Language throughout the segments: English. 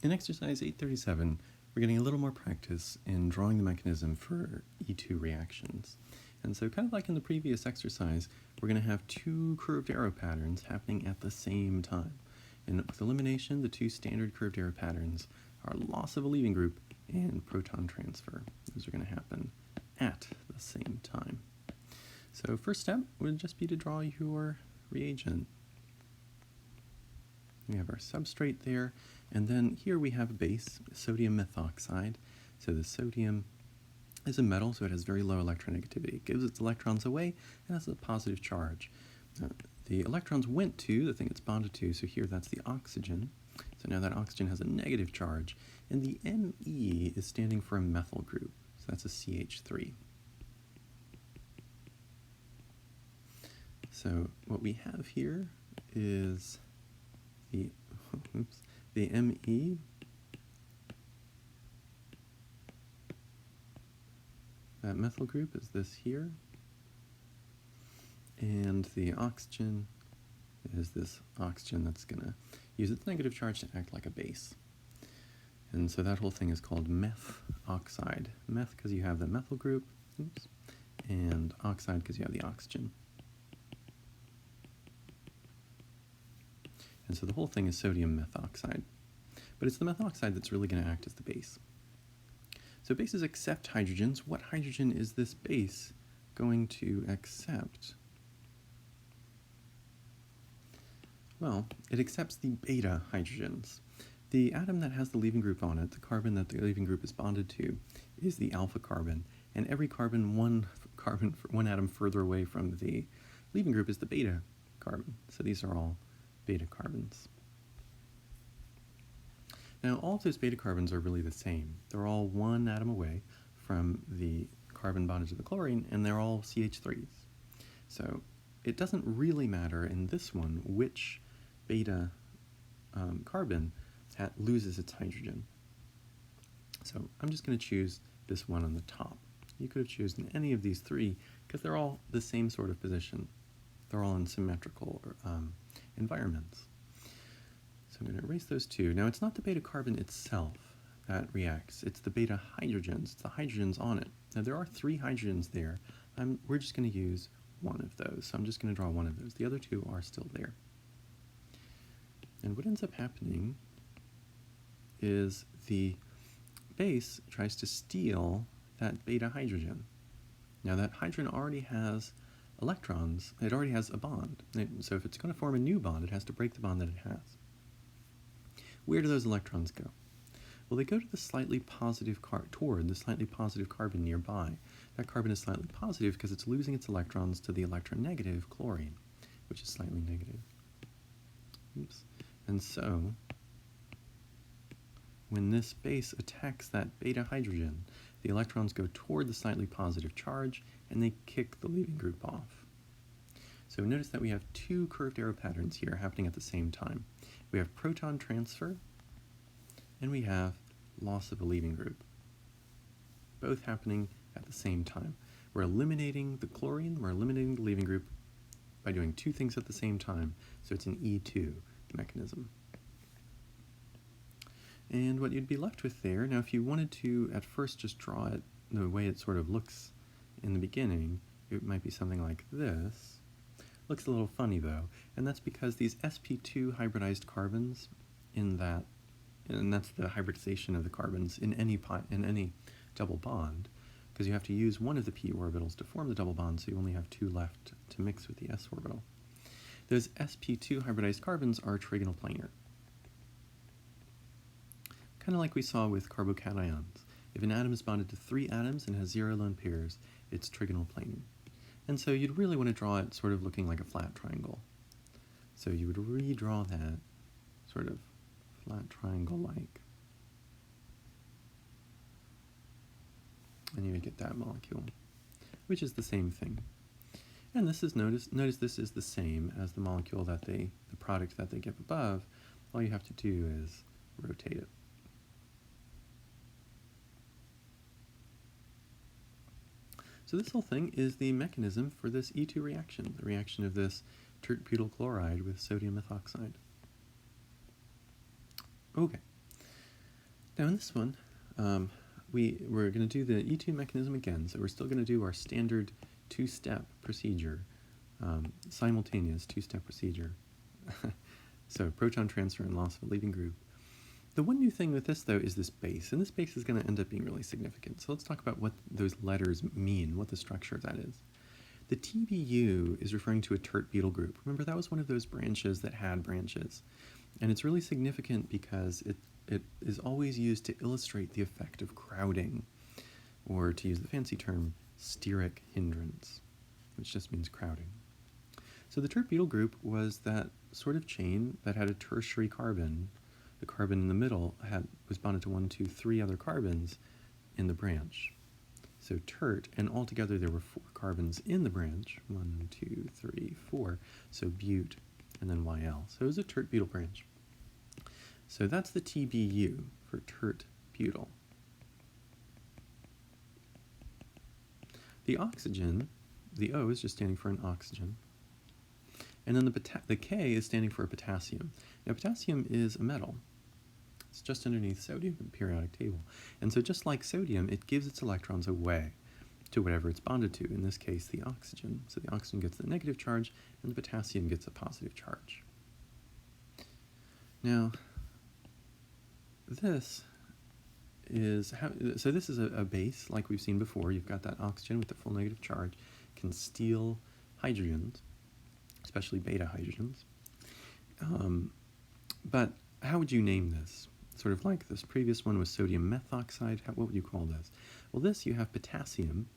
In exercise 837, we're getting a little more practice in drawing the mechanism for E2 reactions. And so kind of like in the previous exercise, we're going to have two curved arrow patterns happening at the same time. And with elimination, the two standard curved arrow patterns are loss of a leaving group and proton transfer. Those are going to happen at the same time. So first step would just be to draw your reagent. We have our substrate there, and then here we have a base, sodium methoxide. So the sodium is a metal, so it has very low electronegativity. It gives its electrons away and has a positive charge. The electrons went to the thing it's bonded to, so here that's the oxygen. So now that oxygen has a negative charge, and the Me is standing for a methyl group, so that's a CH3. So what we have here is the Me, that methyl group is this here, and the oxygen is this oxygen that's going to use its negative charge to act like a base. And so that whole thing is called meth oxide. Meth because you have the methyl group, and oxide because you have the oxygen. And so the whole thing is sodium methoxide. But it's the methoxide that's really going to act as the base. So bases accept hydrogens. What hydrogen is this base going to accept? Well, it accepts the beta hydrogens. The atom that has the leaving group on it, the carbon that the leaving group is bonded to, is the alpha carbon. And every carbon, one atom further away from the leaving group is the beta carbon. So these are all beta carbons. Now all of those beta carbons are really the same. They're all one atom away from the carbon bonded to the chlorine, and they're all CH3s. So it doesn't really matter in this one which beta carbon loses its hydrogen. So I'm just going to choose this one on the top. You could have chosen any of these three because they're all the same sort of position. They're all in symmetrical environments. So I'm going to erase those two. Now it's not the beta carbon itself that reacts, it's the beta hydrogens. It's the hydrogens on it. Now there are three hydrogens there. We're just going to use one of those. So I'm just going to draw one of those. The other two are still there. And what ends up happening is the base tries to steal that beta hydrogen. Now that hydrogen already has electrons, it already has a bond. So if it's going to form a new bond, it has to break the bond that it has. Where do those electrons go? Well, they go to the slightly positive toward the slightly positive carbon nearby. That carbon is slightly positive because it's losing its electrons to the electronegative chlorine, which is slightly negative. Oops. And so, when this base attacks that beta hydrogen, the electrons go toward the slightly positive charge, and they kick the leaving group off. So notice that we have two curved arrow patterns here happening at the same time. We have proton transfer, and we have loss of a leaving group, both happening at the same time. We're eliminating the chlorine, we're eliminating the leaving group by doing two things at the same time, so it's an E2 mechanism. And what you'd be left with there, now if you wanted to at first just draw it the way it sort of looks in the beginning, it might be something like this. Looks a little funny though, and that's because these sp2 hybridized carbons and that's the hybridization of the carbons in any double bond, because you have to use one of the p orbitals to form the double bond, so you only have two left to mix with the s orbital. Those sp2 hybridized carbons are trigonal planar. Kind of like we saw with carbocations. If an atom is bonded to three atoms and has 0 lone pairs, it's trigonal planar. And so you'd really want to draw it sort of looking like a flat triangle. So you would redraw that sort of flat triangle-like. And you would get that molecule, which is the same thing. And this is, notice this is the same as the molecule that the product that they give above. All you have to do is rotate it. So this whole thing is the mechanism for this E2 reaction, the reaction of this tert-butyl chloride with sodium methoxide. Okay, Now in this one, we're going to do the E2 mechanism again, so we're still going to do our standard two-step procedure, simultaneous two-step procedure. So proton transfer and loss of a leaving group. The one new thing with this, though, is this base, and this base is going to end up being really significant. So let's talk about what those letters mean, what the structure of that is. The TBU is referring to a tert-butyl group. Remember, that was one of those branches that had branches. And it's really significant because it is always used to illustrate the effect of crowding, or to use the fancy term, steric hindrance, which just means crowding. So the tert-butyl group was that sort of chain that had a tertiary carbon. The carbon in the middle was bonded to 1, 2, 3 other carbons in the branch. So tert, and altogether there were 4 carbons in the branch, 1, 2, 3, 4, so but, and then YL. So it was a tert-butyl branch. So that's the TBU for tert-butyl. The oxygen, the O is just standing for an oxygen, and then the K is standing for a potassium. Now potassium is a metal. It's just underneath sodium in the periodic table. And so just like sodium, it gives its electrons away to whatever it's bonded to, in this case the oxygen. So the oxygen gets the negative charge, and the potassium gets a positive charge. Now, this is this is a base, like we've seen before. You've got that oxygen with the full negative charge, can steal hydrogens, especially beta hydrogens. But how would you name this? Sort of like this previous one was sodium methoxide. What would you call this? Well, this you have potassium.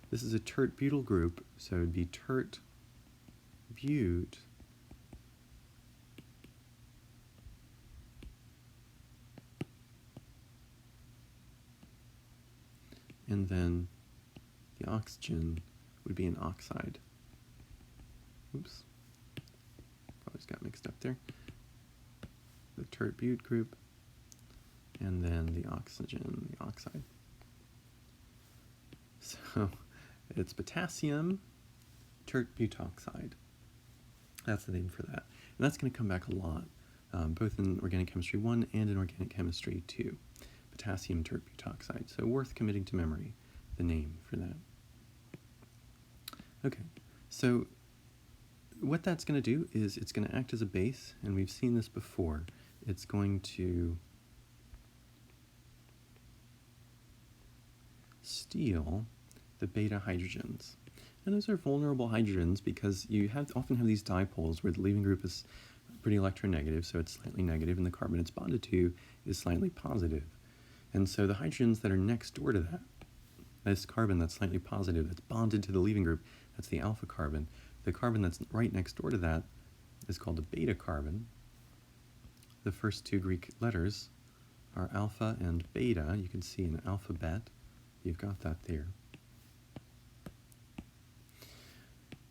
This is a tert-butyl group, so it would be tert-but, and then the oxygen would be an oxide. Oops, probably just got mixed up there. The tert-but group, and then the oxygen, the oxide. So it's potassium tert-butoxide. That's the name for that. And that's going to come back a lot, both in Organic Chemistry 1 and in Organic Chemistry 2. Potassium tert-butoxide. So worth committing to memory, the name for that. Okay, so what that's going to do is it's going to act as a base, and we've seen this before. It's going to steal the beta hydrogens. And those are vulnerable hydrogens because you often have these dipoles where the leaving group is pretty electronegative, so it's slightly negative, and the carbon it's bonded to is slightly positive. And so the hydrogens that are next door to that, this carbon that's slightly positive, that's bonded to the leaving group, that's the alpha carbon. The carbon that's right next door to that is called a beta carbon. The first 2 Greek letters are alpha and beta. You can see in the alphabet, you've got that there.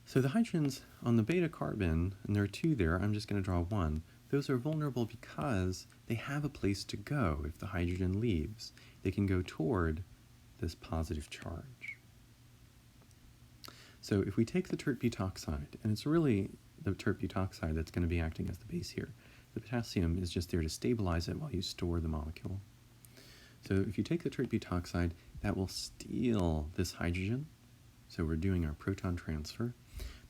So the hydrogens on the beta carbon, and there are 2 there, I'm just going to draw 1. Those are vulnerable because they have a place to go if the hydrogen leaves. They can go toward this positive charge. So if we take the tert-butoxide, and it's really the tert-butoxide that's going to be acting as the base here. The potassium is just there to stabilize it while you store the molecule. So if you take the tert-butoxide, that will steal this hydrogen. So we're doing our proton transfer.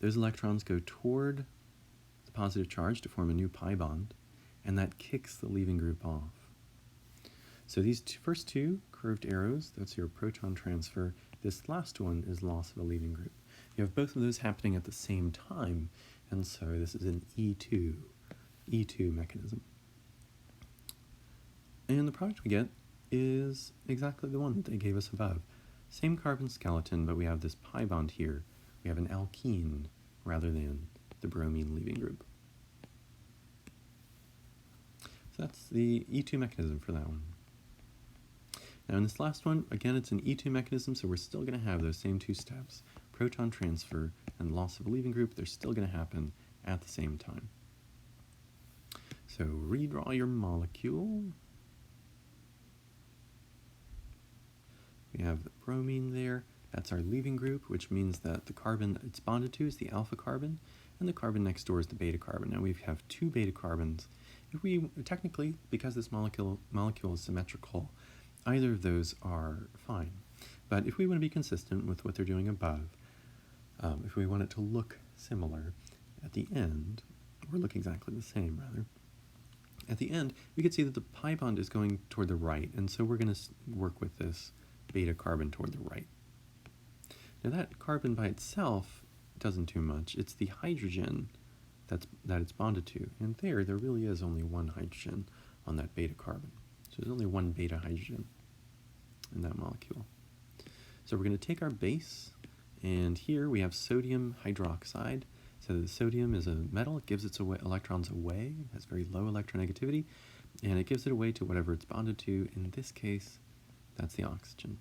Those electrons go toward the positive charge to form a new pi bond, and that kicks the leaving group off. So these first 2 curved arrows, that's your proton transfer. This last one is loss of a leaving group. You have both of those happening at the same time, and so this is an E2 mechanism. And the product we get is exactly the one that they gave us above. Same carbon skeleton, but we have this pi bond here. We have an alkene rather than the bromine leaving group. So that's the E2 mechanism for that one. Now in this last one, again, it's an E2 mechanism, so we're still going to have those same 2 steps. Proton transfer and loss of a leaving group, they're still going to happen at the same time. So redraw your molecule. We have the bromine there. That's our leaving group, which means that the carbon it's bonded to is the alpha carbon, and the carbon next door is the beta carbon. Now we have two beta carbons. If we, technically, because this molecule is symmetrical, either of those are fine. But if we want to be consistent with what they're doing above, if we want it to look similar, at the end, or look exactly the same rather, at the end, we could see that the pi bond is going toward the right, and so we're going to work with this beta carbon toward the right. Now that carbon by itself doesn't do much. It's the hydrogen that it's bonded to, and there really is only one hydrogen on that beta carbon. So there's only one beta hydrogen in that molecule. So we're going to take our base, and here we have sodium hydroxide. So the sodium is a metal, it gives its electrons away, it has very low electronegativity, and it gives it away to whatever it's bonded to. In this case, that's the oxygen.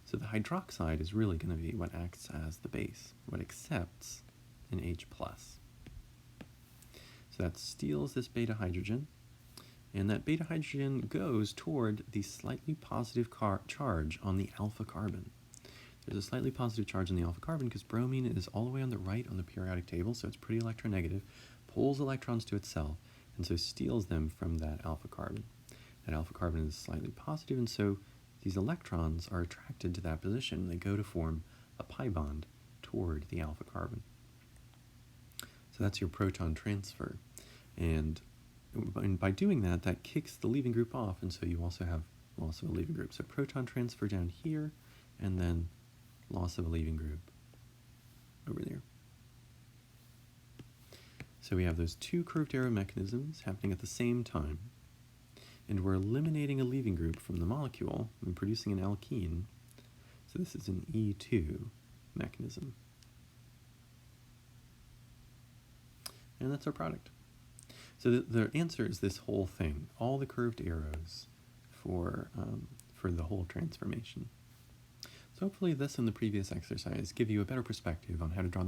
So the hydroxide is really going to be what acts as the base, what accepts an H+. So that steals this beta hydrogen, and that beta hydrogen goes toward the slightly positive charge on the alpha carbon. There's a slightly positive charge on the alpha carbon because bromine is all the way on the right on the periodic table, so it's pretty electronegative, pulls electrons to itself, and so steals them from that alpha carbon. That alpha carbon is slightly positive, and so these electrons are attracted to that position. They go to form a pi bond toward the alpha carbon. So that's your proton transfer. And by doing that, that kicks the leaving group off, and so you also have loss of a leaving group. So proton transfer down here, and then loss of a leaving group over there. So we have those two curved arrow mechanisms happening at the same time, and we're eliminating a leaving group from the molecule and producing an alkene. So this is an E2 mechanism. And that's our product. So the answer is this whole thing, all the curved arrows for the whole transformation. So hopefully this and the previous exercise give you a better perspective on how to draw the